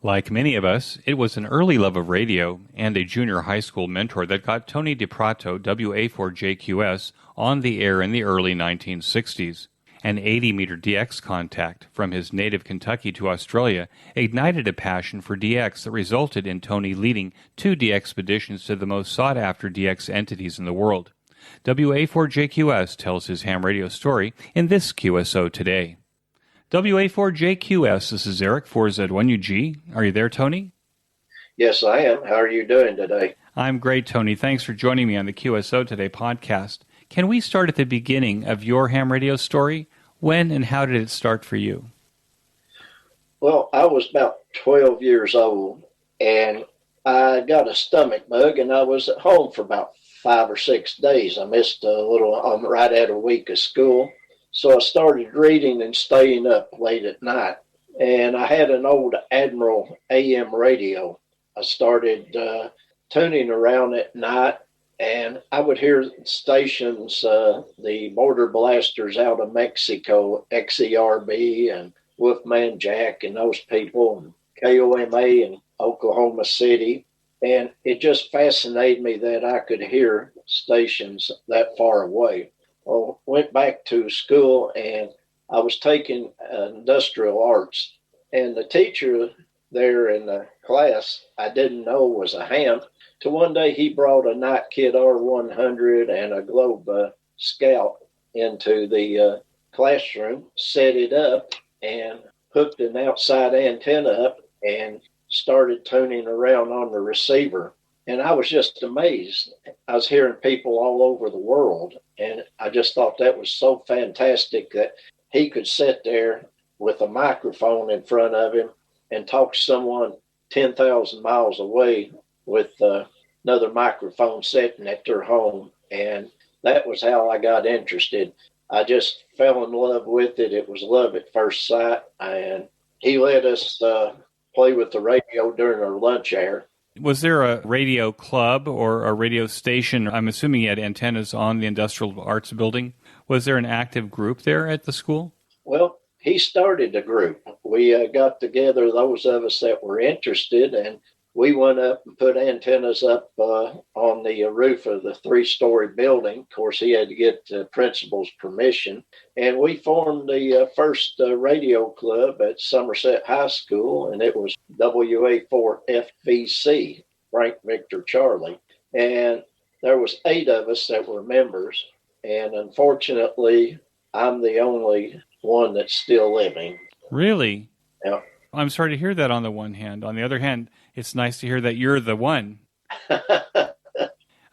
Like many of us, it was an early love of radio and a junior high school mentor that got Tony DePrato WA4JQS on the air in the early 1960s. An 80-meter DX contact from his native Kentucky to Australia ignited a passion for DX that resulted in Tony leading 2 DXpeditions to the most sought-after DX entities in the world. WA4JQS tells his ham radio story in this QSO Today. WA4JQS, this is Eric, 4Z1UG. Are you there, Tony? Yes, I am. How are you doing today? I'm great, Tony. Thanks for joining me on the QSO Today podcast. Can we start at the beginning of your ham radio story? When and how did it start for you? Well, I was about 12 years old, and I got a stomach bug, and I was at home for about 5 or 6 days. I missed right at a week of school. So I started reading and staying up late at night. And I had an old Admiral AM radio. I started tuning around at night, and I would hear stations, the border blasters out of Mexico, XERB and Wolfman Jack and those people, and KOMA in Oklahoma City. And it just fascinated me that I could hear stations that far away. Well, went back to school, and I was taking industrial arts, and the teacher there in the class I didn't know was a ham. Till one day he brought a Night Kid R100 and a Globe Scout into the classroom, set it up, and hooked an outside antenna up and started tuning around on the receiver. And I was just amazed. I was hearing people all over the world, and I just thought that was so fantastic that he could sit there with a microphone in front of him and talk to someone 10,000 miles away with another microphone sitting at their home. And that was how I got interested. I just fell in love with it. It was love at first sight. And he let us play with the radio during our lunch hour. Was there a radio club or a radio station? I'm assuming you had antennas on the Industrial Arts Building. Was there an active group there at the school? Well, he started a group. We got together, those of us that were interested, and we went up and put antennas up on the roof of the 3-story building. Of course, he had to get the principal's permission. And we formed the first radio club at Somerset High School, and it was WA4FVC, Frank Victor Charlie. And there was 8 of us that were members. And unfortunately, I'm the only one that's still living. Really? Yeah. I'm sorry to hear that on the one hand. On the other hand, it's nice to hear that you're the one.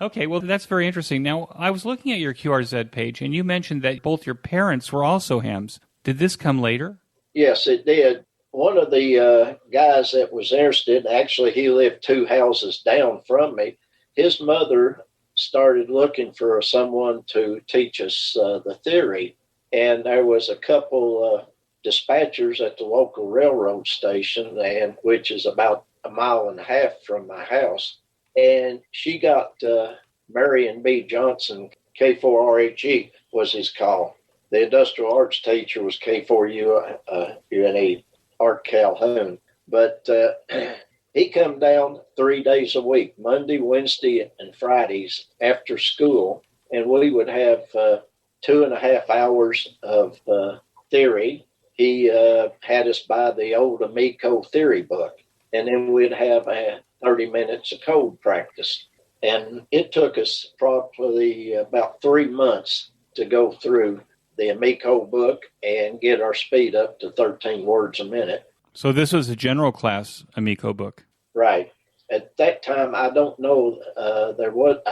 Okay, well, that's very interesting. Now, I was looking at your QRZ page, and you mentioned that both your parents were also hams. Did this come later? Yes, it did. One of the guys that was interested, actually, he lived 2 houses down from me. His mother started looking for someone to teach us the theory, and there was a couple dispatchers at the local railroad station, and which is about 1.5 miles from my house. And she got Marion B. Johnson, K4RHE was his call. The industrial arts teacher was K4UNE, Art Calhoun. But he come down 3 days a week, Monday, Wednesday, and Fridays after school. And we would have 2.5 hours of theory. He had us buy the old Amico theory book. And then we'd have 30 minutes of code practice. And it took us probably about 3 months to go through the Amico book and get our speed up to 13 words a minute. So this was a general class Amico book. Right. At that time, I don't know, I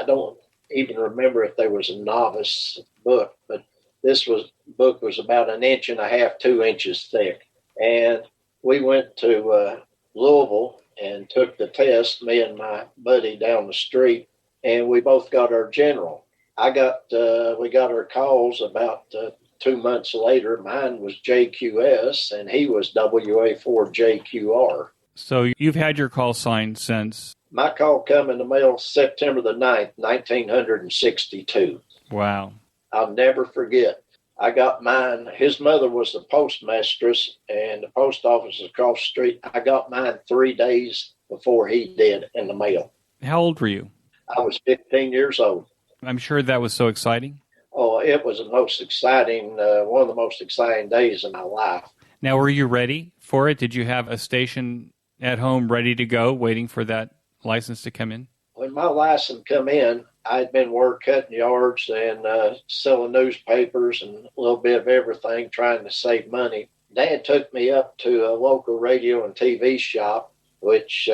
don't even remember if there was a novice book, but this book was about 1.5 inches, 2 inches thick. And we went to Louisville and took the test, me and my buddy down the street, and we both got our general. We got our calls about 2 months later. Mine was JQS, and he was WA4JQR. So you've had your call sign since? My call come in the mail September the 9th, 1962. Wow. I'll never forget. I got mine. His mother was the postmistress, and the post office is across the street. I got mine 3 days before he did in the mail. How old were you? I was 15 years old. I'm sure that was so exciting. Oh, it was the most exciting, one of the most exciting days of my life. Now, were you ready for it? Did you have a station at home ready to go, waiting for that license to come in? When my license come in, I'd been cutting yards and selling newspapers and a little bit of everything, trying to save money. Dad took me up to a local radio and TV shop, which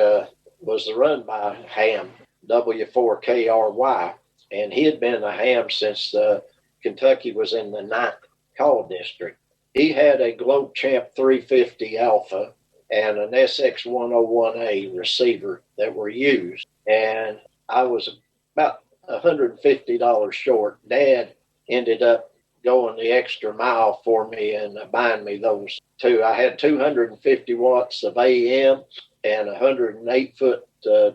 was run by Ham, W4KRY. And he had been a ham since Kentucky was in the 9th call district. He had a Globe Champ 350 Alpha and an SX101A receiver that were used. And I was about $150 short. Dad ended up going the extra mile for me and buying me those two. I had 250 watts of AM and a 108-foot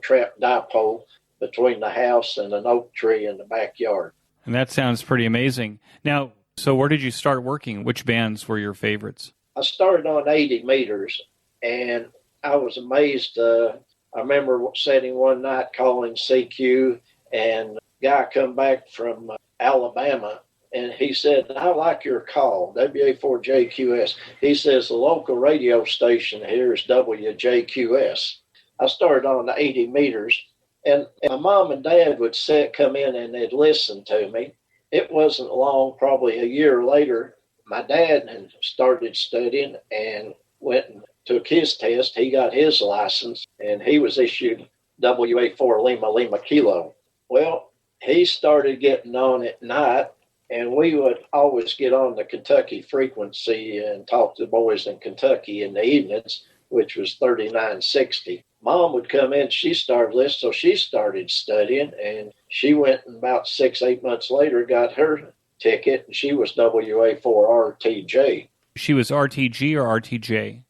trap dipole between the house and an oak tree in the backyard. And that sounds pretty amazing. Now, so where did you start working? Which bands were your favorites? I started on 80 meters, and I was amazed. I remember sitting one night calling CQ, and a guy come back from Alabama, and he said, "I like your call, WA4JQS." He says, "The local radio station here is WJQS." I started on the 80 meters, and my mom and dad would come in and they'd listen to me. It wasn't long, probably a year later, my dad had started studying and went and took his test. He got his license, and he was issued WA4 Lima Lima Kilo. Well, he started getting on at night, and we would always get on the Kentucky frequency and talk to the boys in Kentucky in the evenings, which was 3960. Mom would come in, she started listening, so she started studying, and she went and about 6-8 months later got her ticket, and she was WA4RTJ. She was RTG or RTJ?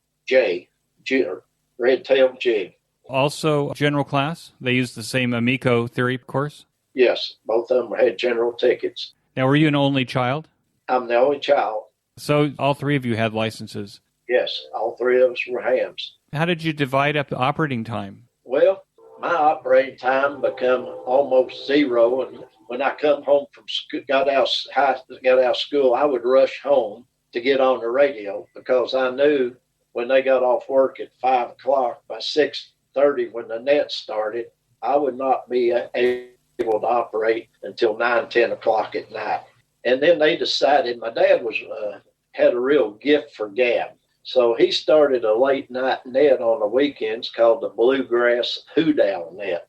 Red-tailed jig. Also general class? They used the same Amico theory course? Yes, both of them had general tickets. Now, were you an only child? I'm the only child. So all three of you had licenses? Yes, all three of us were hams. How did you divide up the operating time? Well, my operating time become almost zero, and when I come home from school, got out of school, I would rush home to get on the radio because I knew when they got off work at 5 o'clock, by 6:30 when the net started, I would not be able to operate until 9-10 o'clock at night. And then they decided, my dad had a real gift for gab. So he started a late night net on the weekends called the Bluegrass Hoot Owl net.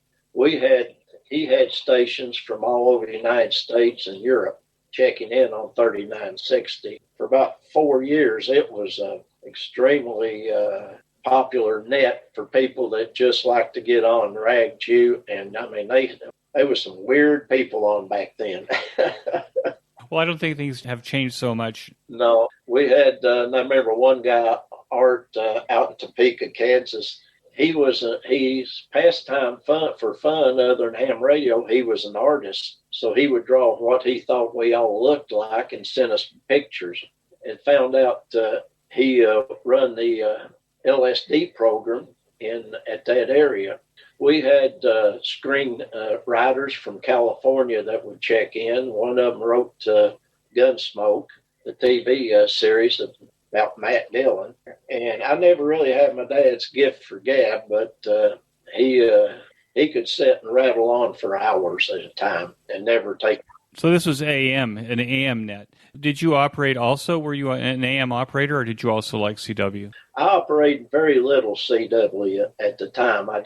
He had stations from all over the United States and Europe checking in on 3960. For about 4 years, it was an extremely popular net for people that just like to get on and rag chew. And I mean, there was some weird people on back then. Well, I don't think things have changed so much. No, we had, I remember one guy, Art, out in Topeka, Kansas. He's pastime fun other than ham radio. He was an artist. So he would draw what he thought we all looked like and send us pictures, and found out he run the LSD program at that area. We had screen writers from California that would check in. One of them wrote Gunsmoke, the TV series about Matt Dillon. And I never really had my dad's gift for gab, but he could sit and rattle on for hours at a time and never take. So this was AM, an AM net. Did you operate also? Were you an AM operator, or did you also like CW? I operated very little CW at the time. I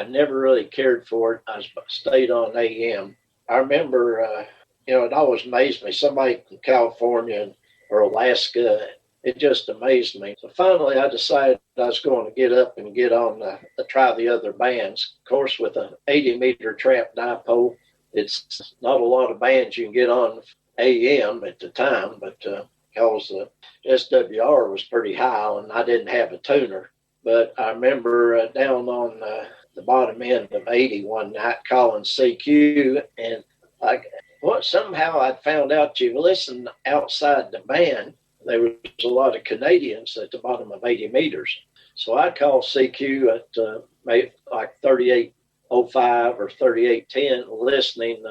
never really cared for it. I stayed on AM. I remember, it always amazed me. Somebody from California or Alaska, it just amazed me. So finally, I decided I was going to get up and get on, try the other bands. Of course, with an 80-meter trap dipole, it's not a lot of bands you can get on AM at the time, but because the SWR was pretty high and I didn't have a tuner. But I remember down on the bottom end of 80 one night calling CQ, and Well, somehow I found out you listen outside the band. There was a lot of Canadians at the bottom of 80 meters. So I called CQ at maybe like 3805 or 3810, listening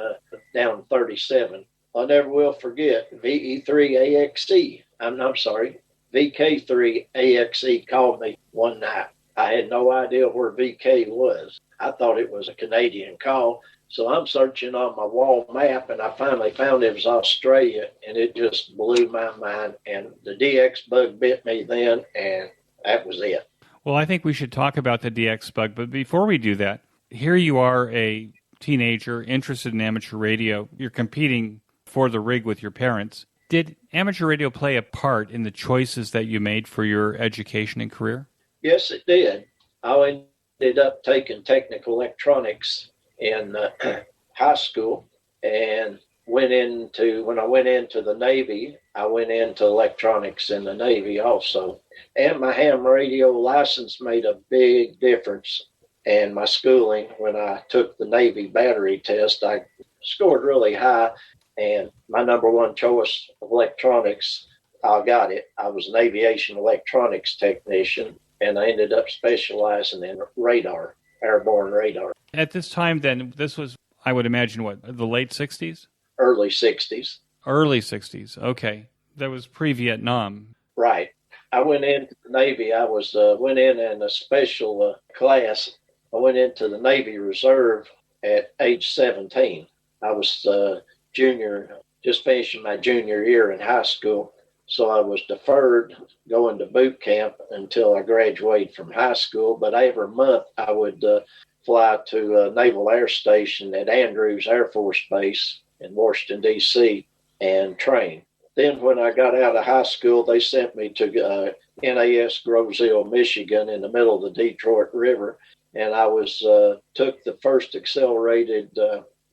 down 37. I never will forget VE3AXE. I'm sorry, VK3AXE called me one night. I had no idea where VK was. I thought it was a Canadian call. So I'm searching on my wall map, and I finally found it was Australia, and it just blew my mind. And the DX bug bit me then, and that was it. Well, I think we should talk about the DX bug, but before we do that, here you are, a teenager interested in amateur radio. You're competing for the rig with your parents. Did amateur radio play a part in the choices that you made for your education and career? Yes, it did. I ended up taking technical electronics in high school, and when I went into the Navy, I went into electronics in the Navy also. And my ham radio license made a big difference in my schooling. When I took the Navy battery test, I scored really high, and my number one choice of electronics, I got it. I was an aviation electronics technician, and I ended up specializing in radar, airborne radar. At this time, then, this was, I would imagine, what, the late 60s? Early 60s. Early 60s, okay. That was pre-Vietnam. Right. I went into the Navy. I went in a special class. I went into the Navy Reserve at age 17. I was junior, just finishing my junior year in high school. So I was deferred going to boot camp until I graduated from high school. But every month I would fly to a Naval Air Station at Andrews Air Force Base in Washington, D.C. and train. Then when I got out of high school, they sent me to NAS Groseville, Michigan, in the middle of the Detroit River. And I took the first accelerated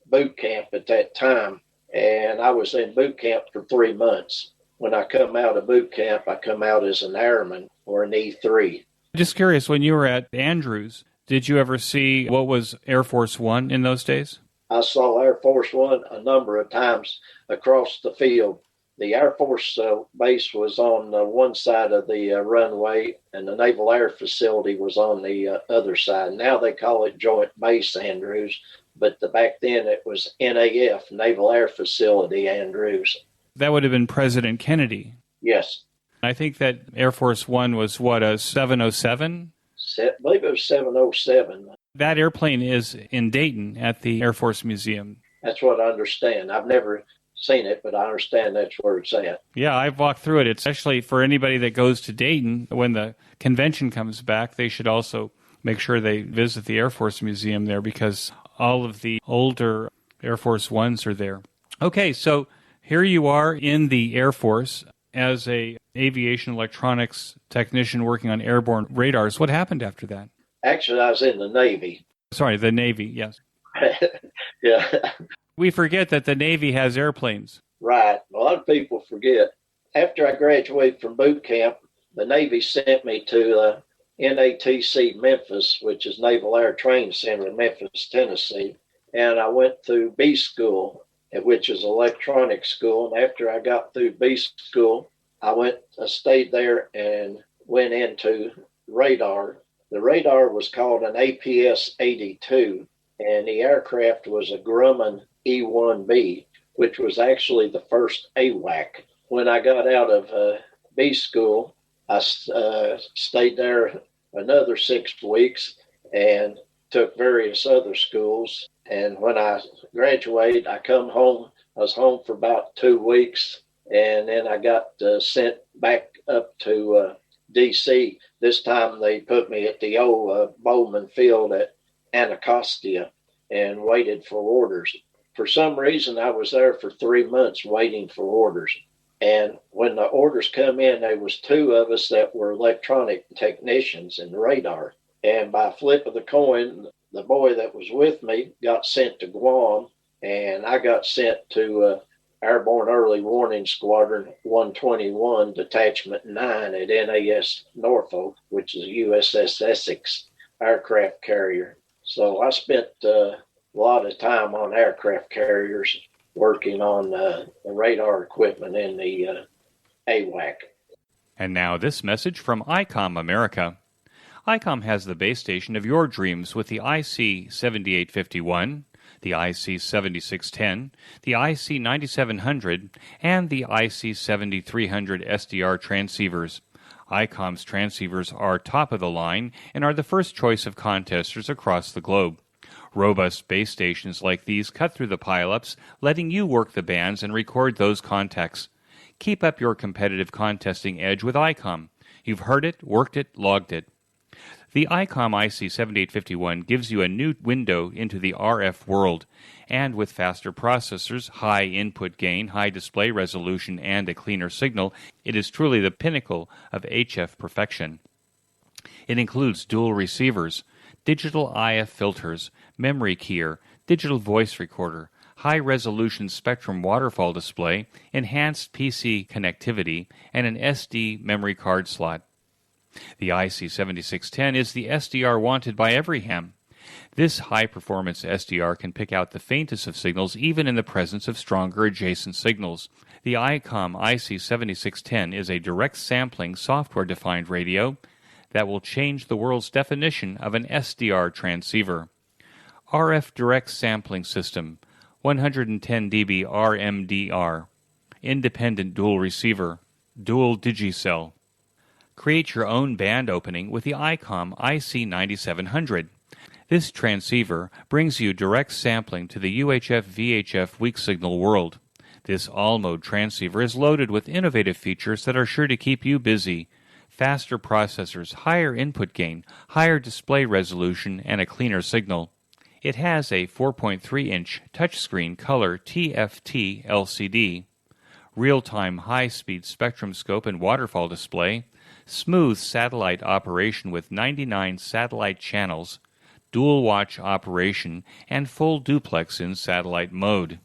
boot camp at that time. And I was in boot camp for 3 months. When I come out of boot camp, I come out as an airman or an E3. Just curious, when you were at Andrews, did you ever see what was Air Force One in those days? I saw Air Force One a number of times across the field. The Air Force base was on one side of the runway, and the Naval Air Facility was on the other side. Now they call it Joint Base Andrews, but back then it was NAF, Naval Air Facility Andrews. That would have been President Kennedy. Yes. I think that Air Force One was, what, a 707? I believe it was 707. That airplane is in Dayton at the Air Force Museum. That's what I understand. I've never seen it, but I understand that's where it's at. Yeah, I've walked through it. It's actually, for anybody that goes to Dayton, when the convention comes back, they should also make sure they visit the Air Force Museum there, because all of the older Air Force Ones are there. Okay, so here you are in the Air Force as a aviation electronics technician working on airborne radars. What happened after that? Actually, I was in the Navy. Sorry, the Navy, yes. Yeah. We forget that the Navy has airplanes. Right. A lot of people forget. After I graduated from boot camp, the Navy sent me to NATC Memphis, which is Naval Air Training Center in Memphis, Tennessee. And I went through B school, which is electronics school. And after I got through B school, I stayed there and went into radar. The radar was called an APS-82, and the aircraft was a Grumman E-1B, which was actually the first AWAC. When I got out of B school, I stayed there another 6 weeks and took various other schools. And when I graduated, I come home. I was home for about 2 weeks, and then I got sent back up to D.C. This time they put me at the old Bowman Field at Anacostia and waited for orders. For some reason, I was there for 3 months waiting for orders. And when the orders come in, there was 2 of us that were electronic technicians in the radar. And by flip of the coin, the boy that was with me got sent to Guam, and I got sent to Airborne Early Warning Squadron 121, Detachment 9 at NAS Norfolk, which is a USS Essex aircraft carrier. So I spent a lot of time on aircraft carriers. working on the radar equipment in the AWAC. And now this message from ICOM America. ICOM has the base station of your dreams with the IC7851, the IC7610, the IC9700, and the IC7300 SDR transceivers. ICOM's transceivers are top of the line and are the first choice of contesters across the globe. Robust base stations like these cut through the pileups, letting you work the bands and record those contacts. Keep up your competitive contesting edge with ICOM. You've heard it, worked it, logged it. The ICOM IC7851 gives you a new window into the RF world, and with faster processors, high input gain, high display resolution, and a cleaner signal, it is truly the pinnacle of HF perfection. It includes dual receivers, digital IF filters, memory keyer, digital voice recorder, high-resolution spectrum waterfall display, enhanced PC connectivity, and an SD memory card slot. The IC7610 is the SDR wanted by every ham. This high-performance SDR can pick out the faintest of signals even in the presence of stronger adjacent signals. The ICOM IC7610 is a direct sampling software-defined radio that will change the world's definition of an SDR transceiver. RF direct sampling system, 110 dB RMDR, independent dual receiver, dual digicell. Create your own band opening with the ICOM IC9700. This transceiver brings you direct sampling to the UHF-VHF weak signal world. This all-mode transceiver is loaded with innovative features that are sure to keep you busy. Faster processors, higher input gain, higher display resolution, and a cleaner signal. It has a 4.3-inch touchscreen color TFT LCD, real-time high-speed spectrum scope and waterfall display, smooth satellite operation with 99 satellite channels, dual watch operation, and full duplex in satellite mode.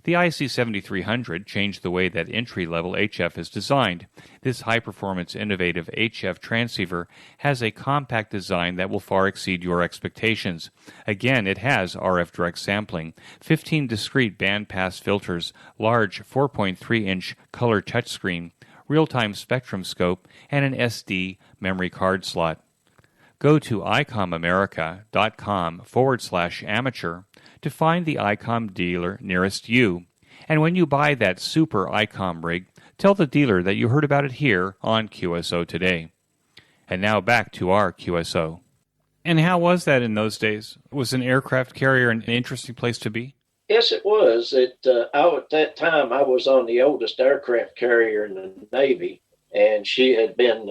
The IC7300 changed the way that entry-level HF is designed. This high-performance innovative HF transceiver has a compact design that will far exceed your expectations. Again, it has RF direct sampling, 15 discrete bandpass filters, large 4.3-inch color touchscreen, real-time spectrum scope, and an SD memory card slot. Go to icomamerica.com/amateur to find the ICOM dealer nearest you. And when you buy that super ICOM rig, tell the dealer that you heard about it here on QSO Today. And now back to our QSO. And how was that in those days? Was an aircraft carrier an interesting place to be? Yes, it was. At that time, I was on the oldest aircraft carrier in the Navy, and she had been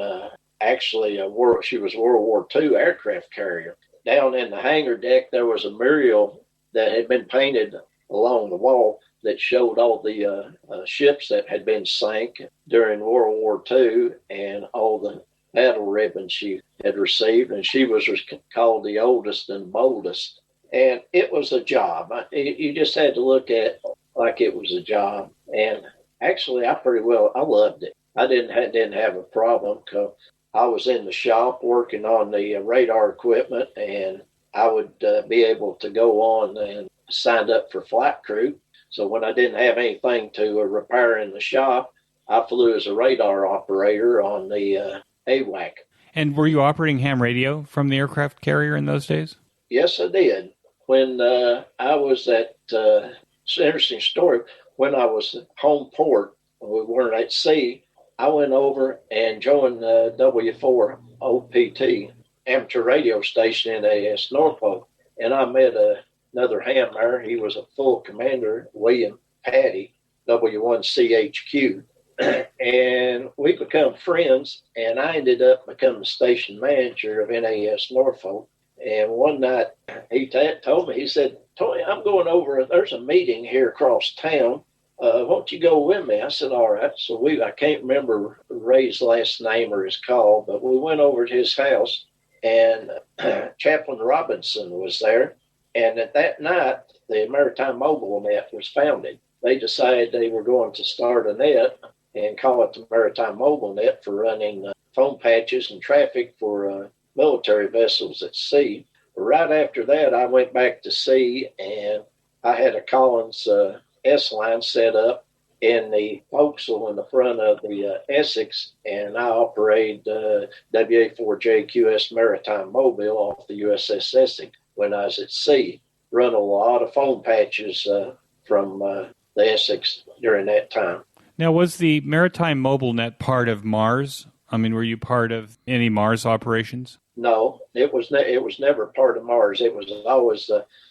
she was a World War II aircraft carrier. Down in the hangar deck, there was a mural that had been painted along the wall that showed all the ships that had been sank during World War II and all the battle ribbons she had received, and she was called the oldest and boldest. And it was a job. You just had to look at it like it was a job. And actually, I loved it. I didn't have a problem because I was in the shop working on the radar equipment, and I would be able to go on and signed up for flight crew. So when I didn't have anything to repair in the shop, I flew as a radar operator on the AWAC. And were you operating ham radio from the aircraft carrier in those days? Yes, I did. When I was at, it's an interesting story, when I was at home port, we weren't at sea, I went over and joined W4JQS amateur radio station in AS Norfolk, and I met another ham there. He was a full commander, William Patty, W1CHQ, and we become friends, and I ended up becoming the station manager of NAS Norfolk. And one night he told me, he said, "Tony, I'm going over, there's a meeting here across town. Won't you go with me?" I said, "All right." So I can't remember Ray's last name or his call, but we went over to his house, and Chaplain Robinson was there. And at that night, the Maritime Mobile Net was founded. They decided they were going to start a net and call it the Maritime Mobile Net for running phone patches and traffic for military vessels at sea. Right after that, I went back to sea, and I had a Collins S-line set up in the forecastle in the front of the Essex, and I operated WA4JQS Maritime Mobile off the USS Essex when I was at sea. Run a lot of phone patches from the Essex during that time. Now, was the Maritime Mobile Net part of Mars? I mean, were you part of any Mars operations? No, it was never part of Mars. It was always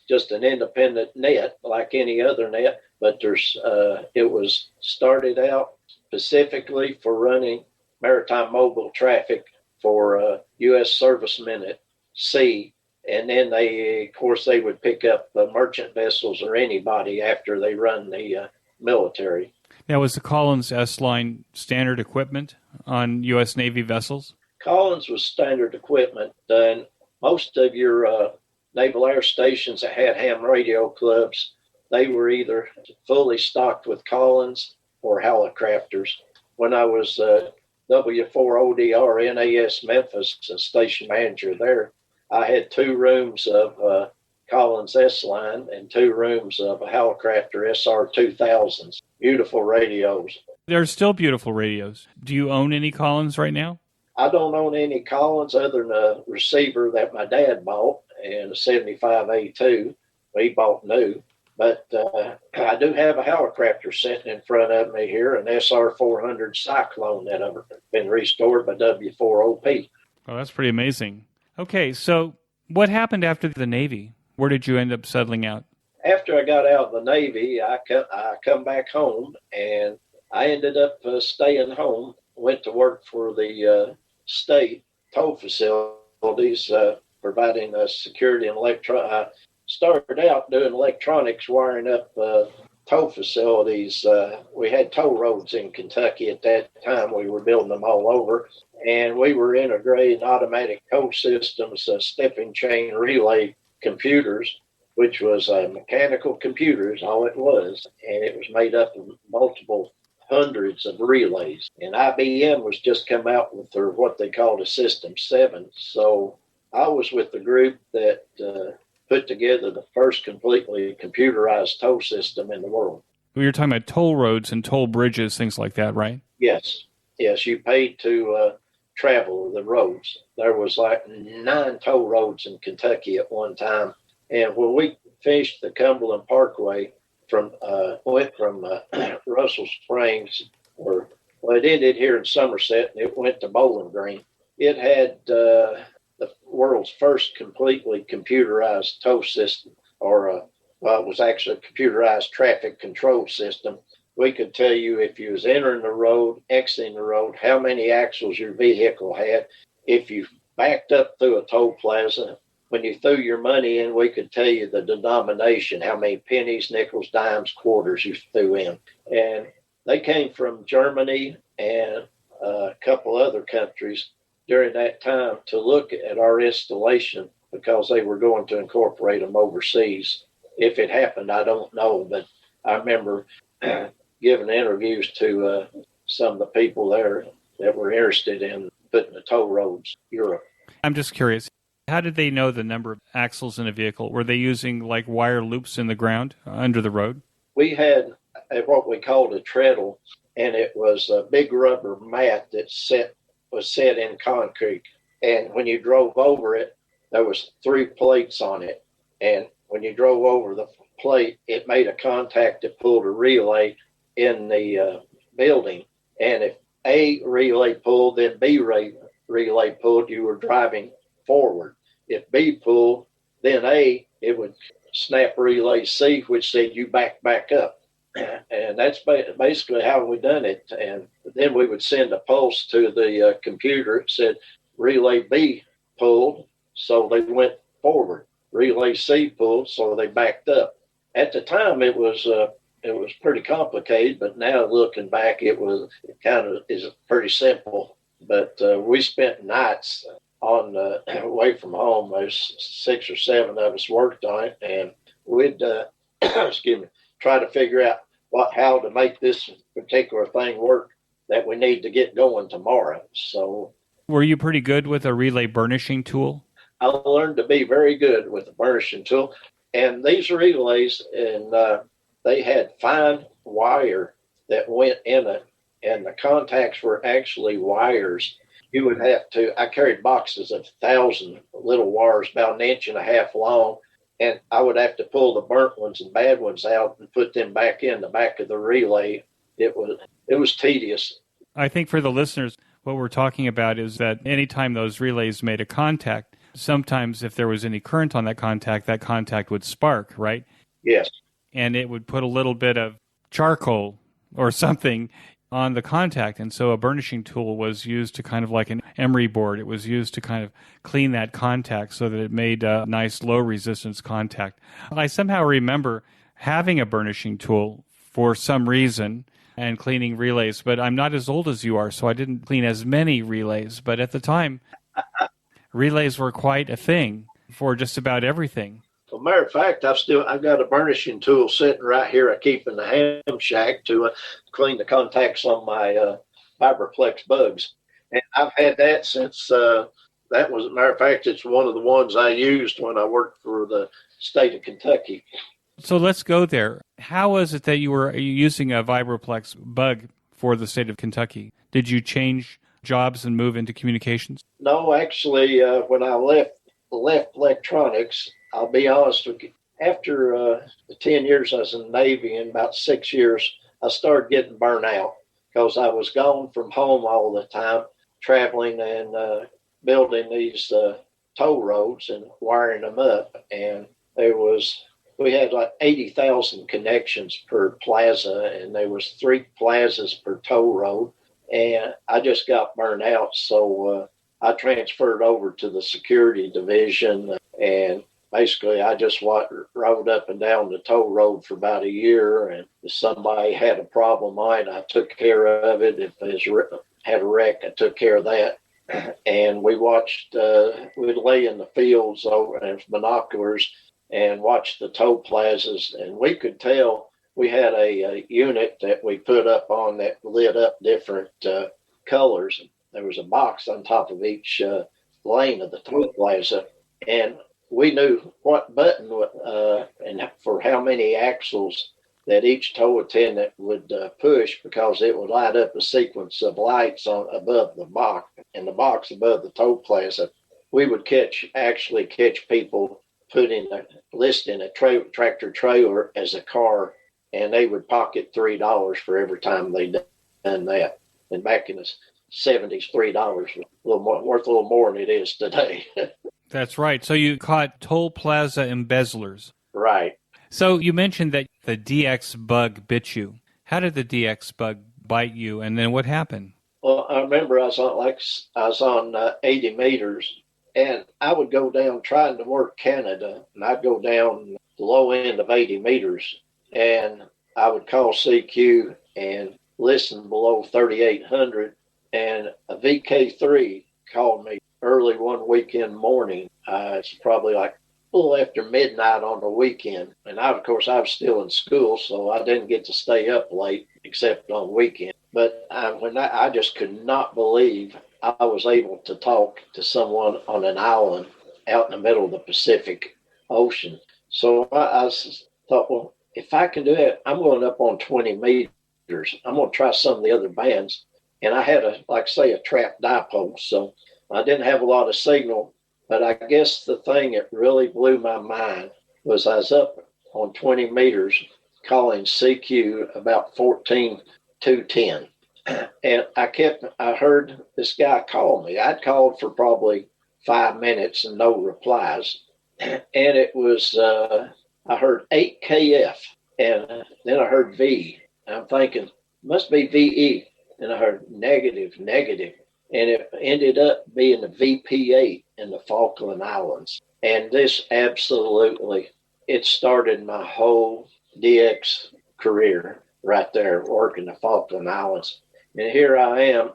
just an independent net like any other net. But it was started out specifically for running maritime mobile traffic for U.S. servicemen at sea. And then they would pick up merchant vessels or anybody after they run the military. Now, was the Collins S-line standard equipment on U.S. Navy vessels? Collins was standard equipment, and most of your naval air stations that had ham radio clubs, they were either fully stocked with Collins or Hallicrafters. When I was W4ODR NAS Memphis station manager there, I had 2 rooms of Collins S-line and 2 rooms of Hallicrafter SR2000s. Beautiful radios. They're still beautiful radios. Do you own any Collins right now? I don't own any Collins other than a receiver that my dad bought and a 75A2. He bought new. But I do have a Hallicrafter sitting in front of me here, an SR400 Cyclone that have been restored by W4OP. Oh, that's pretty amazing. Okay, so what happened after the Navy? Where did you end up settling out? After I got out of the Navy, I come back home, and I ended up staying home. Went to work for the state tow facilities, providing security and electronics. Started out doing electronics, wiring up tow facilities. We had tow roads in Kentucky at that time. We were building them all over, and we were integrating automatic tow systems, stepping chain relay computers, which was mechanical computers, all it was, and it was made up of multiple hundreds of relays. And IBM was just come out with their what they called a System 7. So I was with the group that put together the first completely computerized tow system in the world. You're talking about toll roads and toll bridges, things like that, right? Yes, you paid to travel the roads. There was like 9 toll roads in Kentucky at one time. And when we finished the Cumberland Parkway, went from Russell Springs, it ended here in Somerset, and it went to Bowling Green. It had the world's first completely computerized tow system, it was actually a computerized traffic control system. We could tell you if you was entering the road, exiting the road, how many axles your vehicle had. If you backed up through a toll plaza, when you threw your money in, we could tell you the denomination, how many pennies, nickels, dimes, quarters you threw in. And they came from Germany and a couple other countries during that time to look at our installation because they were going to incorporate them overseas. If it happened, I don't know, but I remember giving interviews to some of the people there that were interested in putting the toll roads Europe. I'm just curious. How did they know the number of axles in a vehicle? Were they using like wire loops in the ground under the road? We had what we called a treadle, and it was a big rubber mat that was set in concrete. And when you drove over it, there was 3 plates on it. And when you drove over the plate, it made a contact that pulled a relay in the building. And if A relay pulled, then B relay pulled, you were driving forward. If B pulled, then A, it would snap relay C, which said you back up. And that's basically how we done it. And then we would send a pulse to the computer. It said relay B pulled, so they went forward. Relay C pulled, so they backed up. At the time, it was pretty complicated, but now looking back, it kind of is pretty simple. But we spent nights on away from home. There's 6 or 7 of us worked on it, and we'd try to figure out how to make this particular thing work that we need to get going tomorrow. So, were you pretty good with a relay burnishing tool? I learned to be very good with the burnishing tool, and these relays, and they had fine wire that went in it, and the contacts were actually wires. You would have to, I carried boxes of 1,000 little wires, about an inch and a half long, and I would have to pull the burnt ones and bad ones out and put them back in the back of the relay. It was tedious. I think for the listeners, what we're talking about is that anytime those relays made a contact, sometimes if there was any current on that contact would spark, right? Yes. And it would put a little bit of charcoal or something on the contact. And so a burnishing tool was used to kind of like an emery board. It was used to kind of clean that contact so that it made a nice low resistance contact. I somehow remember having a burnishing tool for some reason and cleaning relays, but I'm not as old as you are, so I didn't clean as many relays. But at the time, relays were quite a thing for just about everything. As a matter of fact, I've got a burnishing tool sitting right here. I keep in the ham shack to clean the contacts on my Vibraplex bugs, and I've had that since. That was, as a matter of fact, it's one of the ones I used when I worked for the state of Kentucky. So let's go there. How was it that you were using a Vibraplex bug for the state of Kentucky? Did you change jobs and move into communications? No, actually, when I left electronics, I'll be honest with you, after the 10 years I was in the Navy, in about 6 years, I started getting burnt out because I was gone from home all the time, traveling and building these toll roads and wiring them up. And we had like 80,000 connections per plaza, and there was 3 plazas per toll road. And I just got burned out, so I transferred over to the security division, and basically I just rode up and down the toll road for about a year, and if somebody had a problem on it, I took care of it. If it had a wreck, I took care of that. And we we'd lay in the fields over and binoculars and watch the toll plazas, and we could tell. We had a unit that we put up on that lit up different colors. There was a box on top of each lane of the toll plaza, and we knew what button and for how many axles that each toll attendant would push, because it would light up a sequence of lights above the box, in the box above the toll plaza. We would catch people listing a tractor trailer as a car, and they would pocket $3 for every time they done that. And back in the 70s, $3 was worth a little more than it is today. That's right. So you caught toll plaza embezzlers. Right. So you mentioned that the DX bug bit you. How did the DX bug bite you, and then what happened? Well, I remember I was on 80 meters, and I would go down trying to work Canada, and I'd go down the low end of 80 meters, and I would call CQ and listen below 3,800, and a VK3 called me early one weekend morning. It's probably like a little after midnight on the weekend, and of course I was still in school, so I didn't get to stay up late except on weekend. But I just could not believe I was able to talk to someone on an island out in the middle of the Pacific Ocean. So I thought, well, if I can do it, I'm going up on 20 meters. I'm going to try some of the other bands. And I had a trap dipole, so I didn't have a lot of signal. But I guess the thing that really blew my mind was I was up on 20 meters calling CQ about 14,210. And I heard this guy call me. I'd called for probably 5 minutes and no replies. And it was, I heard 8KF, and then I heard V. I'm thinking, must be VE. And I heard negative. And it ended up being a VP8 in the Falkland Islands. And this absolutely, it started my whole DX career right there, working the Falkland Islands. And here I am,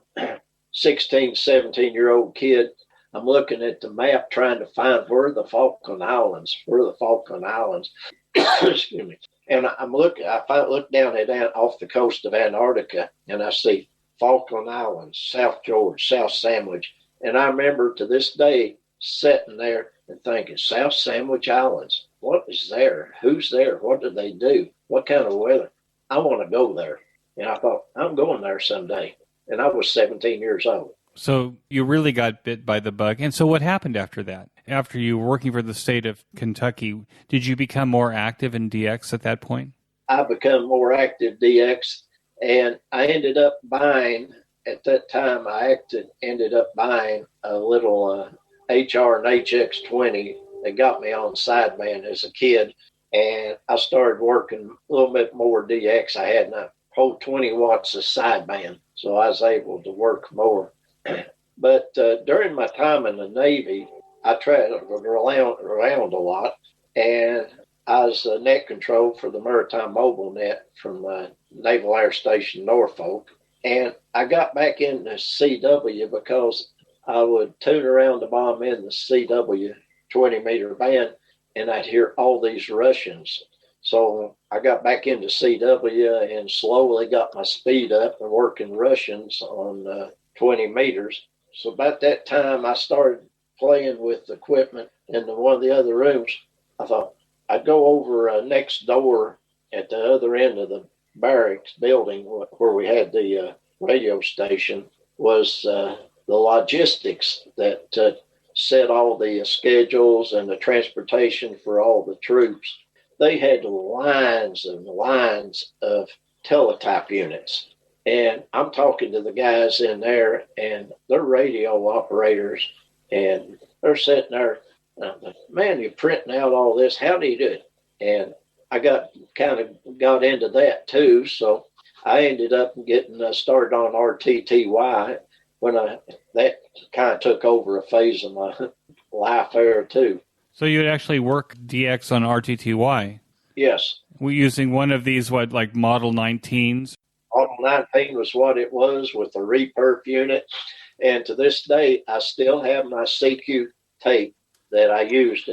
16, 17-year-old kid. I'm looking at the map trying to find where are the Falkland Islands. Excuse me. And I look down off the coast of Antarctica, and I see Falkland Islands, South George, South Sandwich. And I remember to this day sitting there and thinking, South Sandwich Islands, what is there? Who's there? What do they do? What kind of weather? I want to go there. And I thought, I'm going there someday. And I was 17 years old. So you really got bit by the bug. And so what happened after that? After you were working for the state of Kentucky, did you become more active in DX at that point? I became more active DX, and I ended up buying, at that time, ended up buying a little HR and HX20 that got me on sideband as a kid. And I started working a little bit more DX. I had a whole 20 watts of sideband, so I was able to work more. But during my time in the Navy, I traveled around a lot, and I was net control for the Maritime Mobile Net from Naval Air Station Norfolk. And I got back into CW because I would tune around the bomb in the CW 20-meter band, and I'd hear all these Russians. So I got back into CW and slowly got my speed up and working Russians on 20 meters. So about that time, I started playing with equipment in one of the other rooms. I thought I'd go over next door at the other end of the barracks building where we had the radio station was the logistics that set all the schedules and the transportation for all the troops. They had lines and lines of teletype units. And I'm talking to the guys in there, and they're radio operators, and they're sitting there, man, you're printing out all this. How do you do it? And I got into that too. So I ended up getting started on Rtty when that kind of took over a phase of my life there too. So you would actually work DX on Rtty? Yes. We're using one of these, like Model 19s? Model 19 was what it was with the reperf unit. And to this day, I still have my CQ tape that I used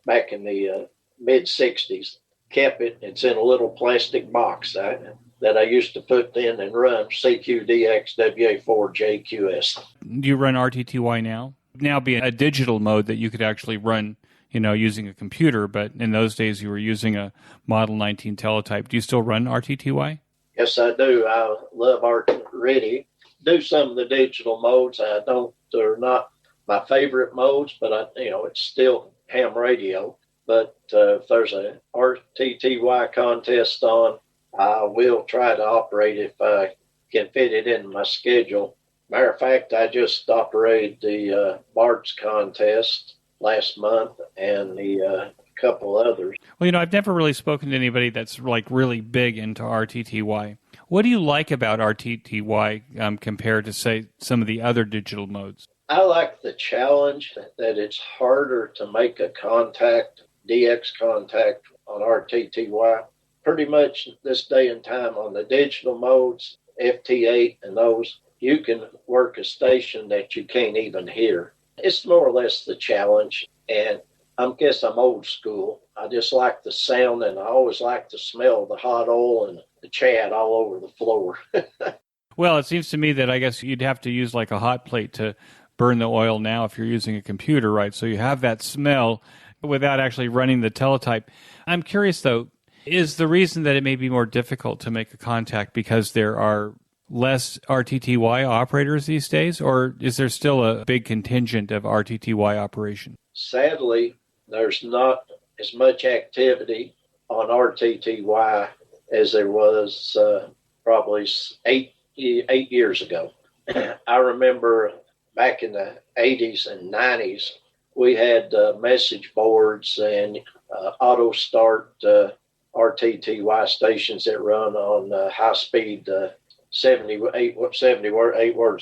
back in the mid-'60s. Kept it. It's in a little plastic box that I used to put in and run CQ WA4JQS. Do you run Rtty now? Now be a digital mode that you could actually run, using a computer, but in those days you were using a Model 19 teletype. Do you still run Rtty? Yes, I do. I love Rtty. Do some of the digital modes. They're not my favorite modes, but it's still ham radio. But if there's a Rtty contest on, I will try to operate if I can fit it in my schedule. Matter of fact, I just operated the Bart's contest last month and the couple others. Well, I've never really spoken to anybody that's like really big into Rtty. What do you like about Rtty compared to, say, some of the other digital modes? I like the challenge that it's harder to make a DX contact on Rtty. Pretty much this day and time on the digital modes, FT8 and those, you can work a station that you can't even hear. It's more or less the challenge, and I guess I'm old school. I just like the sound, and I always like the smell of the hot oil and the Chad all over the floor. Well, it seems to me that I guess you'd have to use like a hot plate to burn the oil now if you're using a computer, right? So you have that smell without actually running the teletype. I'm curious, though, is the reason that it may be more difficult to make a contact because there are less Rtty operators these days, or is there still a big contingent of Rtty operation? Sadly, there's not as much activity on Rtty as there was probably eight years ago. I remember back in the 80s and 90s, we had message boards and auto start Rtty stations that run on high speed 78 words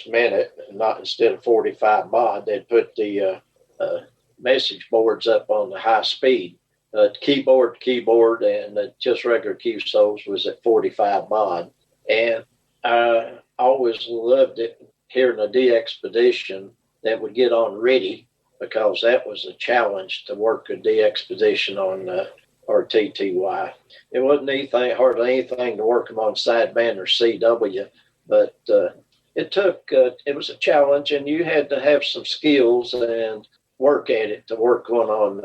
a minute, not instead of 45 baud. They'd put the message boards up on the high speed. Keyboard to keyboard, and just regular QSOs was at 45 baud. And I always loved it hearing a DXpedition that would get on Rtty, because that was a challenge to work a DXpedition on Rtty. It wasn't hardly anything to work them on sideband or CW, but it was a challenge, and you had to have some skills. And work at it to work on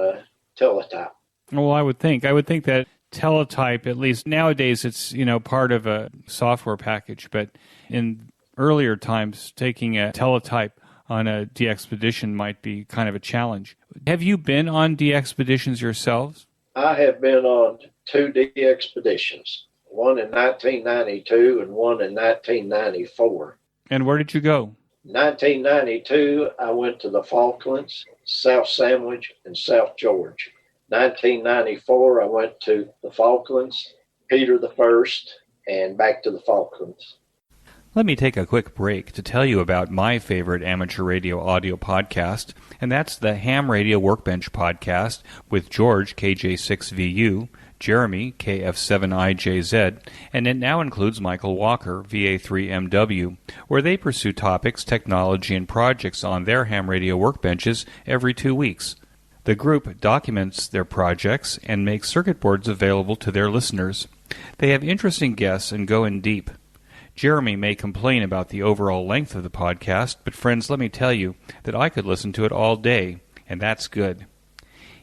teletype. Well, I would think that teletype, at least nowadays, it's, part of a software package, but in earlier times, taking a teletype on a DXpedition might be kind of a challenge. Have you been on DXpeditions yourselves? I have been on 2 DXpeditions, one in 1992 and one in 1994. And where did you go? 1992, I went to the Falklands, South Sandwich, and South George. 1994, I went to the Falklands, Peter I, and back to the Falklands. Let me take a quick break to tell you about my favorite amateur radio audio podcast, and that's the Ham Radio Workbench podcast with George, KJ6VU, Jeremy, KF7IJZ, and it now includes Michael Walker, VA3MW, where they pursue topics, technology, and projects on their ham radio workbenches every 2 weeks. The group documents their projects and makes circuit boards available to their listeners. They have interesting guests and go in deep. Jeremy may complain about the overall length of the podcast, but friends, let me tell you that I could listen to it all day, and that's good.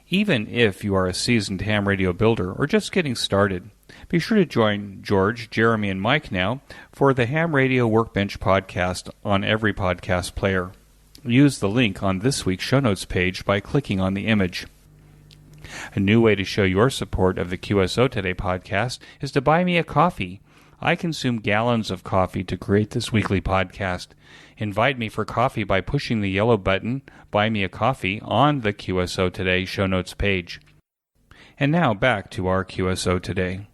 Even if you are a seasoned ham radio builder or just getting started, be sure to join George, Jeremy, and Mike now for the Ham Radio Workbench podcast on every podcast player. Use the link on this week's show notes page by clicking on the image. A new way to show your support of the QSO Today podcast is to buy me a coffee. I consume gallons of coffee to create this weekly podcast. Invite me for coffee by pushing the yellow button, Buy Me a Coffee, on the QSO Today show notes page. And now back to our QSO Today.